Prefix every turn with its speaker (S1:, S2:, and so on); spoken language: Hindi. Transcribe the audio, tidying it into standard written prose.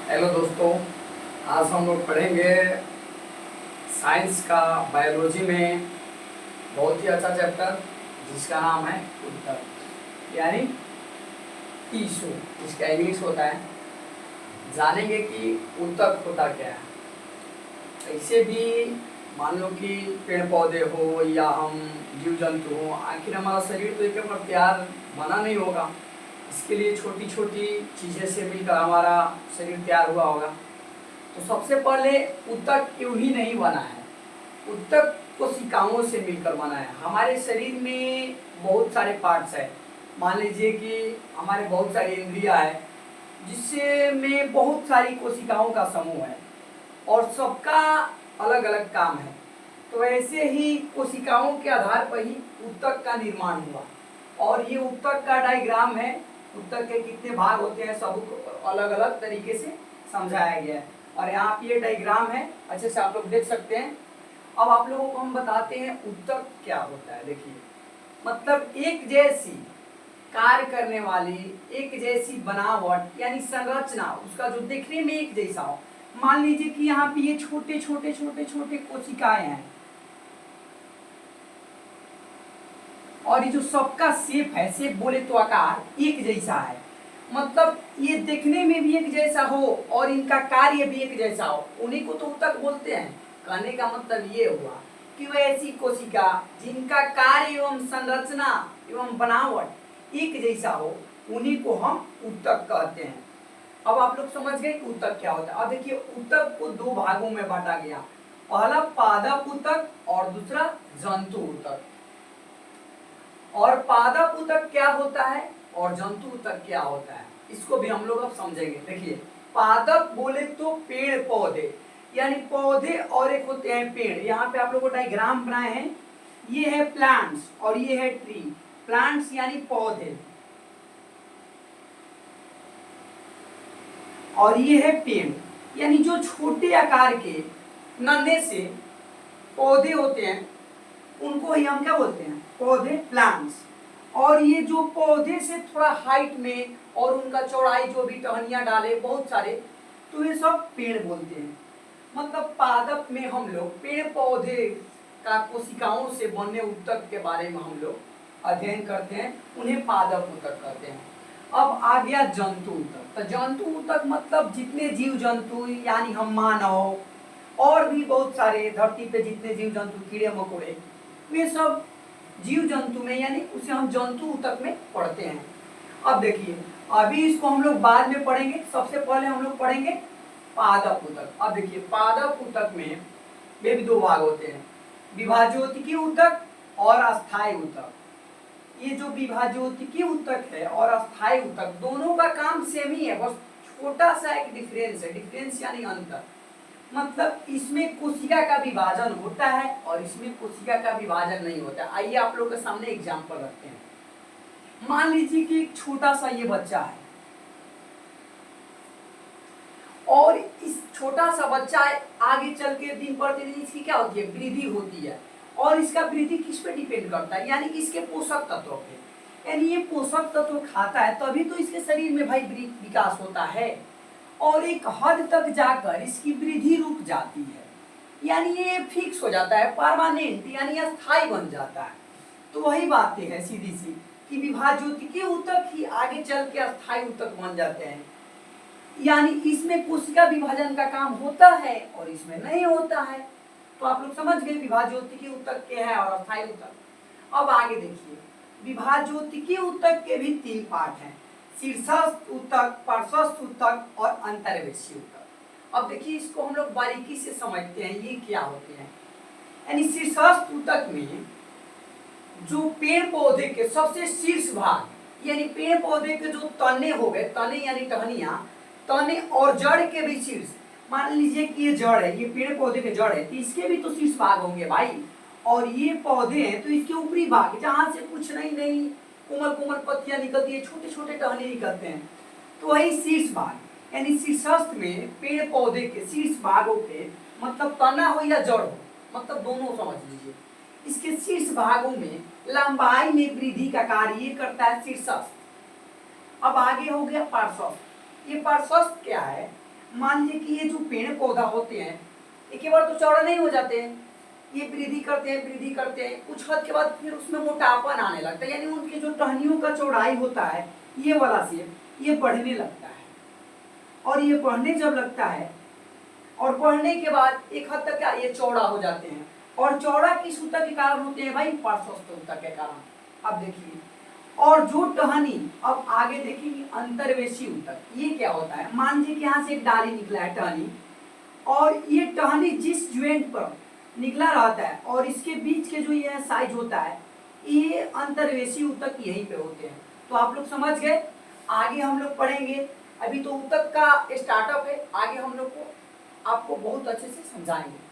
S1: हेलो दोस्तों, आज हम लोग पढ़ेंगे साइंस का बायोलॉजी में बहुत ही अच्छा चैप्टर जिसका नाम है ऊतक यानी टिश्यू, जिसका इंग्लिश होता है। जानेंगे कि ऊतक होता क्या है। ऐसे भी मान लो कि पेड़ पौधे हो या हम जीव जंतु हो, आखिर हमारा शरीर तो एक बार तैयार बना नहीं होगा। इसके लिए छोटी छोटी चीज़ें से मिलकर हमारा शरीर तैयार हुआ होगा। तो सबसे पहले ऊतक यूं ही नहीं बना है, ऊतक कोशिकाओं से मिलकर बना है। हमारे शरीर में बहुत सारे पार्ट्स हैं। मान लीजिए कि हमारे बहुत सारी इंद्रियां हैं, जिससे में बहुत सारी कोशिकाओं का समूह है और सबका अलग अलग काम है। तो ऐसे ही कोशिकाओं के आधार पर ही ऊतक का निर्माण हुआ और ये ऊतक का डायग्राम है। ऊतक के कितने भाग होते हैं सब अलग अलग तरीके से समझाया गया है और यहाँ पे ये डायग्राम है, अच्छे से आप लोग देख सकते हैं। अब आप लोगों को हम बताते हैं ऊतक क्या होता है। देखिए, मतलब एक जैसी कार्य करने वाली, एक जैसी बनावट यानी संरचना, उसका जो देखने में एक जैसा हो। मान लीजिए कि यहाँ पे ये छोटे छोटे छोटे छोटे कोशिकाएं हैं और ये जो सबका शेप है, शेप बोले तो आकार एक जैसा है, मतलब ये देखने में भी एक जैसा हो और इनका कार्य भी एक जैसा हो, उन्हीं को तो ऊतक बोलते हैं। कहने का मतलब ये हुआ कि वह ऐसी कोशिका जिनका कार्य एवं संरचना एवं बनावट एक जैसा हो, उन्हीं को हम ऊतक कहते हैं। अब आप लोग समझ गए कि ऊतक क्या होता है। अब देखिए, ऊतक को दो भागों में बांटा गया, पहला पादप ऊतक और दूसरा जंतु ऊतक। और पादप ऊतक क्या होता है और जंतु ऊतक क्या होता है, इसको भी हम लोग अब समझेंगे। देखिए, पादप बोले तो पेड़ पौधे यानी पौधे, और एक होते हैं पेड़। यहाँ पे आप लोग को डायग्राम बनाए हैं, ये है प्लांट्स और ये है ट्री। प्लांट्स यानी पौधे और ये है पेड़ यानी जो छोटे आकार के नन्हे से पौधे होते हैं, उनको ही हम क्या बोलते हैं, पौधे, प्लांट्स। और ये जो पौधे से थोड़ा हाइट में और उनका चौड़ाई जो भी टहनियां डाले बहुत सारे, तो ये सब पेड़ बोलते हैं। मतलब पादप में हम लोग पेड़ पौधे का कोशिकाओं से बनने ऊतक के बारे में हम लोग अध्ययन करते हैं, उन्हें पादप ऊतक कहते हैं। अब आ गया जंतु ऊतक। तो जंतु ऊतक मतलब जितने जीव जंतु यानी हम मानव और भी बहुत सारे धरती पे जितने जीव जंतु, कीड़े मकोड़े, वे सब जीव जंतु में यानी उसे हम जंतु ऊतक में पढ़ते हैं। अब देखिए, अभी इसको हम लोग बाद में पढ़ेंगे, सबसे पहले हम लोग पढ़ेंगे पादप ऊतक। अब देखिए, पादप ऊतक में वे भी दो भाग होते हैं, विभाज्योतिकी ऊतक और अस्थायी ऊतक। ये जो विभाज्योतिकी ऊतक है और अस्थायी ऊतक, दोनों का काम सेम ही है, बस छोटा सा एक डिफरेंस है। डिफरेंस यानी अंतर, मतलब इसमें कोशिका का विभाजन होता है और इसमें कोशिका का विभाजन नहीं होता है। आइए आप लोगों के सामने एग्जांपल रखते हैं। मान लीजिए कि एक छोटा सा ये बच्चा है और इस छोटा सा बच्चा आगे चल के दिन प्रतिदिन इसकी क्या होती है, वृद्धि होती है। और इसका वृद्धि किस पे डिपेंड करता है, यानी कि इसके पोषक तत्वों पे। यानी ये पोषक तत्व खाता है तभी तो इसके शरीर में भाई विकास होता है, और एक हद तक जाकर इसकी वृद्धि रुक जाती है, यानी ये फिक्स हो जाता है, परमानेंट यानी अस्थायी बन जाता है। तो वही बातें हैं सीधी सी कि विभाज्योतिकीय ऊतक ही आगे चल के अस्थायी ऊतक बन जाते हैं, यानी इसमें कोशिका विभाजन का काम होता है और इसमें नहीं होता है। तो आप लोग समझ गए विभाज्योतिकीय ऊतक क्या है और अस्थायी ऊतक। अब आगे देखिए, विभाज्योतिकीय ऊतक के भी तीन पार्ट हैं, शीर्षस्थ ऊतक, पार्श्वस्थ ऊतक और अंतर्वेशी ऊतक। अब देखिए, इसको हम लोग बारीकी से समझते हैं ये क्या होते हैं। यानी शीर्षस्थ ऊतक में जो पेड़ पौधे के सबसे शीर्ष भाग, यानी पेड़ पौधे के जो तने हो गए, तने यानी टहनियां, तने और जड़ के भी शीर्ष, मान लीजिए कि ये जड़ है, ये पेड़ पौधे के जड़ है, तो इसके भी तो शीर्ष भाग होंगे भाई। और ये पौधे हैं तो इसके ऊपरी भाग, जहां से कुछ नई नई कोमल कोमल पत्तियां निकलती है, छोटे छोटे टहने निकलते हैं, तो वही शीर्ष भाग। यानी शीर्षस्थ में पेड़ पौधे के शीर्ष भागों के, मतलब तना हो या जड़ हो, मतलब दोनों समझ लीजिए, इसके शीर्ष भागों में लंबाई में वृद्धि का कार्य ये करता है शीर्षस्थ। अब आगे हो गया पार्श्वस्थ। ये पार्श्वस्थ क्या है, मान लीजिए कि ये जो पेड़ पौधा होते हैं एक ही बार तो चौड़ा नहीं हो जाते हैं, ये वृद्धि करते हैं, कुछ हद के बाद फिर उसमें मोटापन आने लगता है, यानी उनके जो टहनियों का चौड़ाई होता है ये वाला शेप ये बढ़ने लगता है। और ये बढ़ने जब लगता है और बढ़ने के बाद एक हद तक क्या ये चौड़ा हो जाते हैं। और चौड़ा किस ऊतक के कारण होते हैं भाई? पार्श्वस्थ ऊतक के कारण। अब देखिए, और जो टहनी, अब आगे देखिए अंतर्वेशी ऊतक, ये क्या होता है? मान लीजिए कि यहाँ से एक डाली निकला है टहनी, और ये टहनी जिस ज्वाइंट पर निकला रहता है और इसके बीच के जो ये साइज होता है ये अंतर्वेशी ऊतक यहीं पे होते हैं। तो आप लोग समझ गए। आगे हम लोग पढ़ेंगे, अभी तो ऊतक का स्टार्टअप है, आगे हम लोग को आपको बहुत अच्छे से समझाएंगे।